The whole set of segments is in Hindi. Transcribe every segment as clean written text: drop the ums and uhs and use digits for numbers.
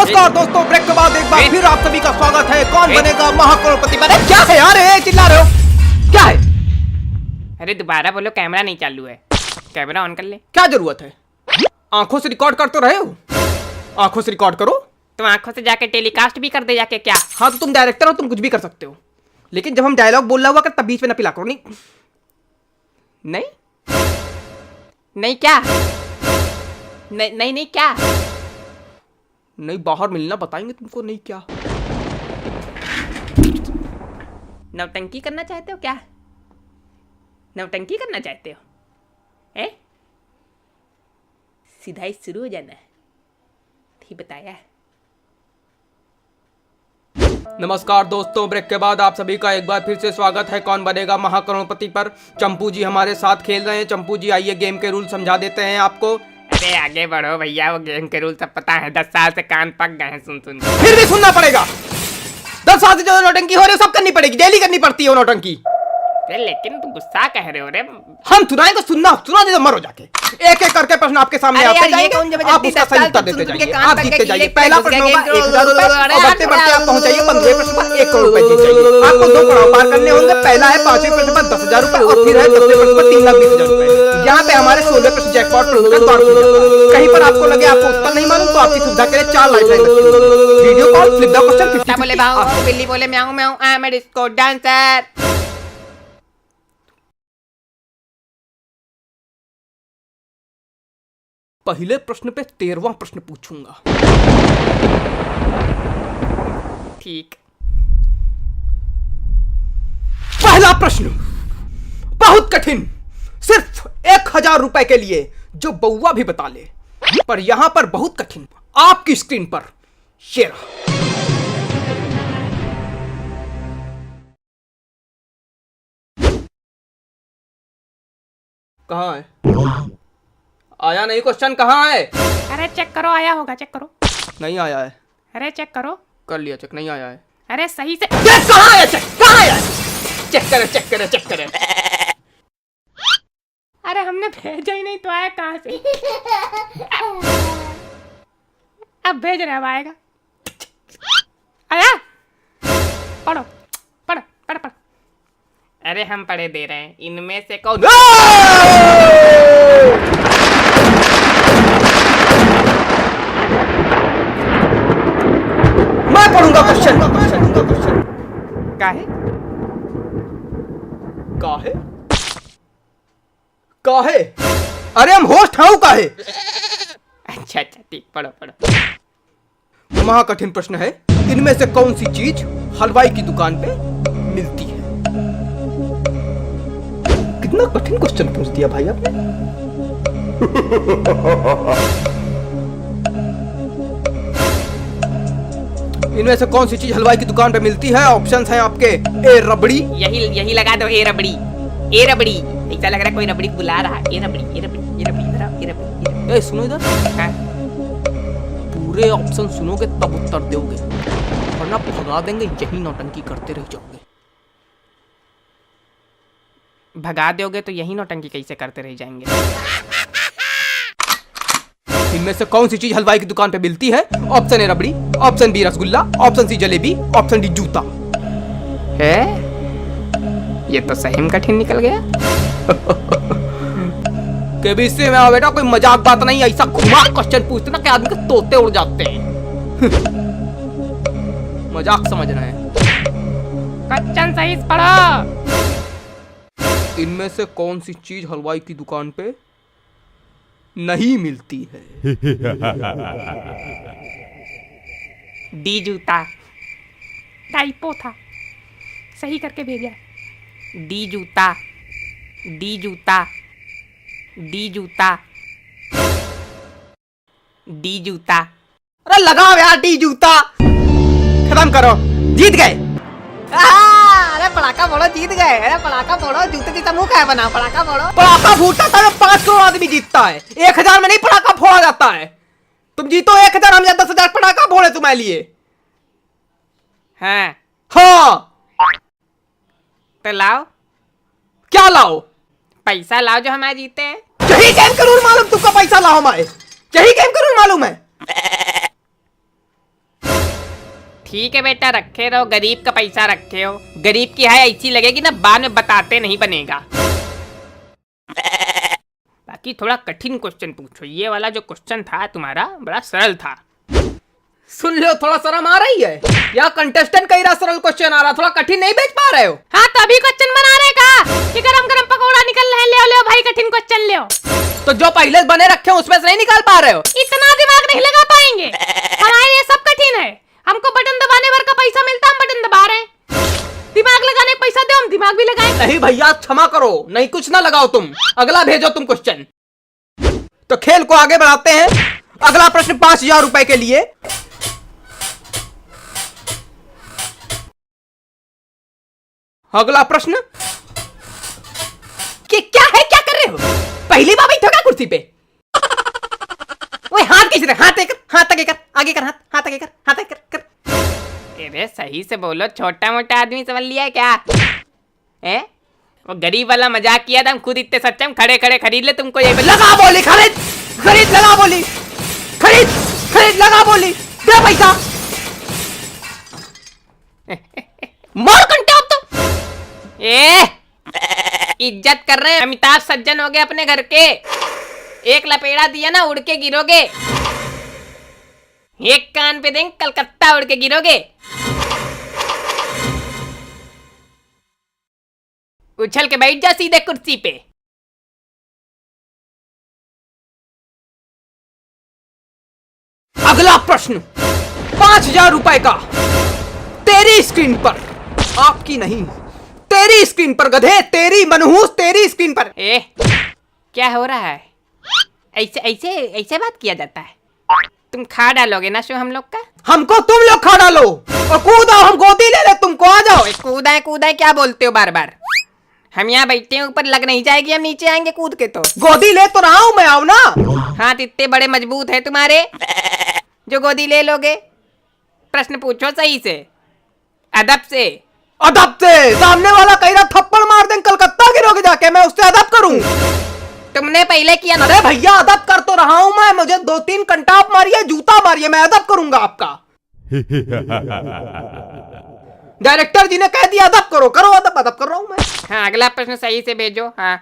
नमस्कार दोस्तों, ब्रेक के बाद एक बार फिर आप सभी का स्वागत है। कौन बनेगा महाकरोड़पति। बने क्या है यार, चिल्ला रहे हो क्या है? अरे दोबारा बोलो, कैमरा नहीं चालू है। कैमरा ऑन कर ले। क्या जरूरत है? आंखों से रिकॉर्ड कर तो रहे हो, आंखों से रिकॉर्ड करो। तुम आंखों से जाके टेलीकास्ट भी कर दे जाके क्या? हाँ तो तुम डायरेक्टर हो, तुम कुछ भी कर सकते हो, लेकिन जब हम डायलॉग बोल रहा हुआ कर तब बीच में न पिला करो। नहीं नहीं नहीं क्या? नहीं नहीं नहीं क्या? नहीं, बाहर मिलना बताएंगे तुमको। नहीं क्या? नौटंकी करना चाहते हो क्या? नौटंकी करना चाहते हो? हैं? सीधा ही शुरू हो जाना है, ठीक बताया। नमस्कार दोस्तों, ब्रेक के बाद आप सभी का एक बार फिर से स्वागत है कौन बनेगा महाकरोड़पति पर। चंपू जी हमारे साथ खेल रहे हैं। चंपू जी आइए, गेम के रूल समझा देते हैं आपको। अरे आगे बढ़ो भैया, वो गेम के रूल सब पता है। 10 साल से कान पक गए हैं सुन सुन। फिर भी सुनना पड़ेगा। 10 साल से जो नौटंकी हो रही है सब करनी पड़ेगी, डेली करनी पड़ती है वो नौटंकी। लेकिन तुम गुस्सा कह रहे हो रे। हम सुनाएं तो सुना दे तो मरो जाके। एक एक करके प्रश्न आपके सामने आते जाएंगे, आप उसका सही उत्तर देते जाइए, आप जीतते जाइए। पहला प्रश्न होगा 1000 रुपए और बढ़ते बढ़ते आप पहुंच जाइए 15 प्रश्न पर 1 करोड़ रुपए जीत जाइए। आपको 2 पड़ाव पार करने होंगे। पहला है 5वें प्रश्न पर 10,000 रुपए और फिर है 10वें प्रश्न पर 3,20,000 रुपए। यहाँ पे हमारे 16वें प्रश्न जैकपॉट कहीं पर आपको लगे आपको उत्तर नहीं मालूम तो आपकी सुविधा के लिए 4 lifeline video call flip the question 50 बोले भाऊ, बिल्ली बोले म्याऊं म्याऊं, I am a disco dancer. पहले प्रश्न पे 13वां प्रश्न पूछूंगा। ठीक। पहला प्रश्न बहुत कठिन, सिर्फ 1000 रुपए के लिए, जो बउआ भी बता ले। पर यहां पर बहुत कठिन, आपकी स्क्रीन पर शेर। कहां है? आया नहीं क्वेश्चन, कहां है? अरे चेक करो, आया होगा, चेक करो। नहीं आया है। अरे चेक करो। कर लिया चेक, नहीं आया है। अरे सही से कहां आया? चेक कहां आया? चेक करे चेक करे चेक करे। अरे हमने भेजा ही नहीं तो आया कहां से? अब भेज रहे, अब आएगा। आया? पढ़ो पढ़ो पढ़ो पढ़ो। अरे हम पढ़े दे रहे हैं। इनमें से कौन? मैं पढ़ूंगा क्वेश्चन। काहे? काहे? काहे? अरे हम होस्ट हैं काहे? अच्छा अच्छा ठीक, पढ़ो पढ़ो। महाकठिन प्रश्न है, इनमें से कौन सी चीज हलवाई की दुकान पे मिलती है? कितना कठिन क्वेश्चन पूछ दिया भाई आपने। इनमें से कौन सी चीज हलवाई की दुकान पे मिलती है? ऑप्शंस हैं आपके। ए रबड़ी। यही लगा दो, ए रबड़ी। ए रबड़ी, ऐसा लग रहा है कोई रबड़ी बुला रहा है। ए रबड़ी ए रबड़ी ए रबड़ी इधर आओ, ए रबड़ी। ए सुनो इधर, पूरे ऑप्शन सुनोगे तब उत्तर दोगे, वरना भगा देंगे, यही नौटंकी करते रह जाओगे। भगा दोगे तो यही नौटंकी कैसे करते रह जाएंगे? इनमें से कौन सी चीज हलवाई की दुकान पे मिलती है? Option A rabri, option B rasgulla, option C jalebi, option D जूता। है ये तो सही में कठिन निकल गया। के भी इससे में बेटा कोई मजाक बात नहीं, ऐसा घुमा क्वेश्चन पूछते ना कि आदमी के तोते उड़ जाते हैं। मजाक समझ रहे हैं। क्वेश्चन सही से पढ़ो। इनमें से कौन सी चीज हलवाई की दुकान पे नहीं मिलती है? डी जूता। टाइपो था, सही करके भेजा। डी जूता, डी जूता, डी जूता, डी जूता। अरे लगाओ यार डी जूता, खत्म करो, जीत गए। अरे पड़ाका फोड़ो, जीत गए। अरे पड़ाका फोड़ो, जूते की मुंह क्या बना? पड़ाका फोड़ो। पड़ाका फूटता था 5 करोड़ आदमी जीतता है, 1000 में नहीं पड़ाका फोड़ा जाता है। तुम जीतो 1000, हम 10,000 पड़ाका फोड़े तुम्हारे लिए। हाँ हाँ तो लाओ। क्या लाओ? पैसा लाओ जो हमारे जीते हैं। यही गेम का रूल मालूम तुमको? पैसा लाओ हमारे, यही गेम का रूल मालूम है। ठीक है बेटा, रखे रहो, गरीब का पैसा रखे हो। गरीब की है ऐसी लगेगी ना, बाद में बताते नहीं बनेगा। बाकी थोड़ा कठिन क्वेश्चन पूछो। ये वाला जो क्वेश्चन था तुम्हारा बड़ा सरल था। सुन लो, थोड़ा शर्म आ रही है या कंटेस्टेंट कई सरल क्वेश्चन आ रहा, थोड़ा कठिन नहीं भेज पा रहे हो? हाँ तो अभी क्वेश्चन बना रहे का कि गरम गरम पकौड़ा निकल रहे, ले ले भाई कठिन क्वेश्चन ले। तो जो पहले बने रखे हैं उसमें से नहीं निकाल पा रहे हो? इतना दिमाग नहीं लगा पाएंगे, हमारे लिए सब कठिन है। हमको बटन दबाने भर का पैसा मिलता, हम बटन दबा रहे हैं। दिमाग लगाने का पैसा दो, हम दिमाग भी लगाएं। नहीं भैया, क्षमा करो, नहीं कुछ ना लगाओ तुम, अगला भेजो तुम क्वेश्चन। तो खेल को आगे बढ़ाते हैं। अगला प्रश्न 5000 रुपए के लिए। अगला प्रश्न कि क्या है, क्या कर रहे हो? पहली बार बैठो क्या कुर्सी पे? ओए हाथ कैसे रख, हाथ आगे कर, आगे कर, हाथ आगे कर, हाथ आगे कर। अरे सही से बोलो, छोटा मोटा आदमी समझ लिया है क्या? है वो गरीब वाला मजाक किया था, हम खुद इतने सच्चे, हम खड़े खड़े खरीद ले तुमको। ये लगा बोली, खरीद खरीद, लगा बोली, खरीद खरीद, लगा बोली, दे पैसा। मार कंटे अब तो। इज्जत कर रहे हैं, अमिताभ सज्जन हो गए अपने घर के। एक लपेड़ा दिया ना, उड़ के गिरोगे। एक कान पे देंगे, कलकत्ता उड़ के गिरोगे। उछल के बैठ जा सीधे कुर्सी पे। अगला प्रश्न 5000 रुपए का। तेरी स्क्रीन पर, आपकी नहीं, तेरी स्क्रीन पर गधे, तेरी मनहूस, तेरी स्क्रीन पर। क्या हो रहा है? ऐसे ऐसे ऐसे बात किया जाता है? तुम खा डालोगे ना शो हम लोग का? हमको तुम लोग खा डालो और कूदाओ, हम गोदी ले ले तुमको, आ जाओ। कूदाए कूदाए क्या बोलते हो बार बार? हम यहाँ बैठते हैं, ऊपर लग नहीं जाएगी, हम नीचे आएंगे कूद के। तो गोदी ले तो रहा हूँ मैं, आओ ना। हाथ इतने बड़े मजबूत है तुम्हारे जो गोदी ले लोगे? प्रश्न पूछो सही से, अदब से। अदब से? सामने वाला कह रहा थप्पड़ मार दें, कलकत्ता गिरोगे जाके, मैं उससे अदब करूं? तुमने पहले किया ना। अरे भैया, अदब कर तो रहा हूं मैं, मुझे 2-3 कंटाप मारिए, जूता मारिए, मैं अदब करूंगा आपका। डायरेक्टर जी ने कह दिया अदब करो, करो अदब, अदब कर रहा हूं मैं। हाँ, अगला प्रश्न सही से भेजो। हाँ,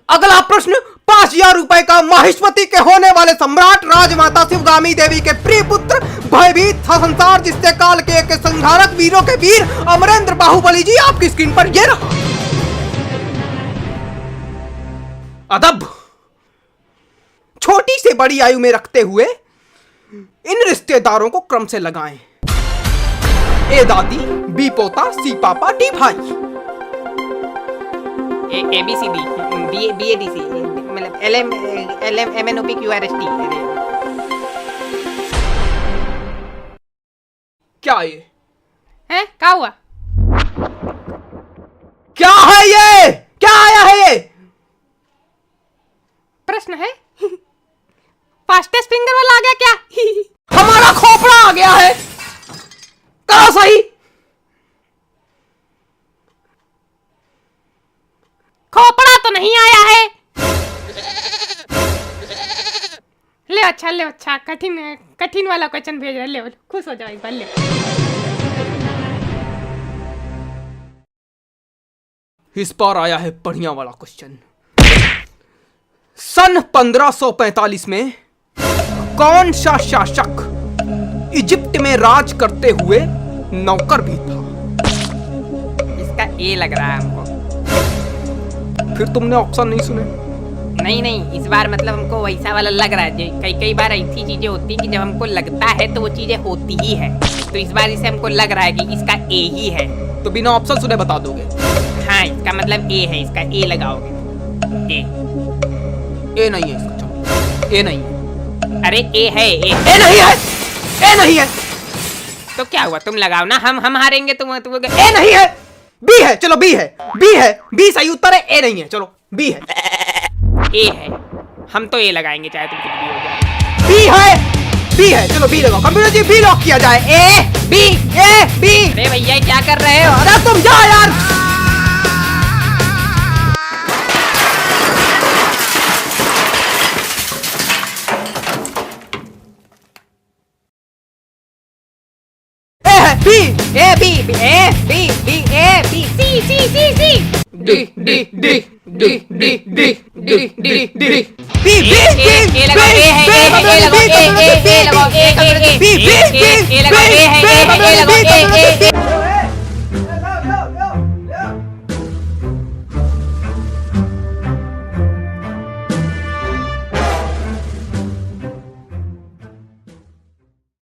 अगला प्रश्न 5000 रुपए का। माहेश्वती के होने वाले सम्राट राजमाता शिवगामी देवी के प्रिय पुत्र, भयभीत था संसार जिससे काल के संहारक वीरों के वीर अमरेंद्र बाहुबली जी, आपकी स्क्रीन पर ये रहा। अदब छोटी से बड़ी आयु में रखते हुए इन रिश्तेदारों को क्रम से लगाएं। ए दादी, बी पोता, सी पापा, डी भाई। ABCD, BADC, मतलब LM MNOP QRST। क्या ये है? क्या हुआ? क्या है ये? क्या आया है ये? प्रश्न है? फास्टेस्ट फिंगर वाला आ गया क्या? हमारा खोपड़ा आ गया है, करो सही। खोपड़ा तो नहीं आया है। ले अच्छा, ले अच्छा, कठिन वाला क्वेश्चन भेज रहे, ले खुश हो जाओ एक बार, ले। इस बार आया है बढ़िया वाला क्वेश्चन। सन 1545 में कौन सा शासक इजिप्ट में राज करते हुए नौकर भी था? इसका ए लग रहा है हमको। फिर तुमने ऑप्शन नहीं सुने? नहीं, इस बार मतलब हमको वैसा वाला लग रहा है। कई बार ऐसी चीजें होती हैं कि जब हमको लगता है तो वो चीजें होती ही है। तो इस बार इसे हमको लग रहा है कि इसका ए ही है। तो बिना ऑप्शन सुने बता दोगे? हाँ, इसका मतलब ए है, इसका ए लगाओगे। ए नहीं है इसका, चलो। ए नहीं है। अरे ए है, ए नहीं है, ए नहीं है। तो क्या हुआ, तुम लगाओ ना, हम हारेंगे, तुम ए नहीं है, बी है, चलो बी है, बी है, बी सही उत्तर है, ए नहीं है, चलो बी है। ए है, हम तो ए लगाएंगे चाहे तुम कुछ भी हो जाए। बी है, बी है, चलो बी लगाओ, कंप्यूटर जी बी लॉक किया जाए। A B, A B. अरे भैया क्या कर रहे हो? अरे तुम जा यार। B A B A B B A B C C C C D D D D D D D D D B B A लगाओ ए लगाओ ए लगाओ ए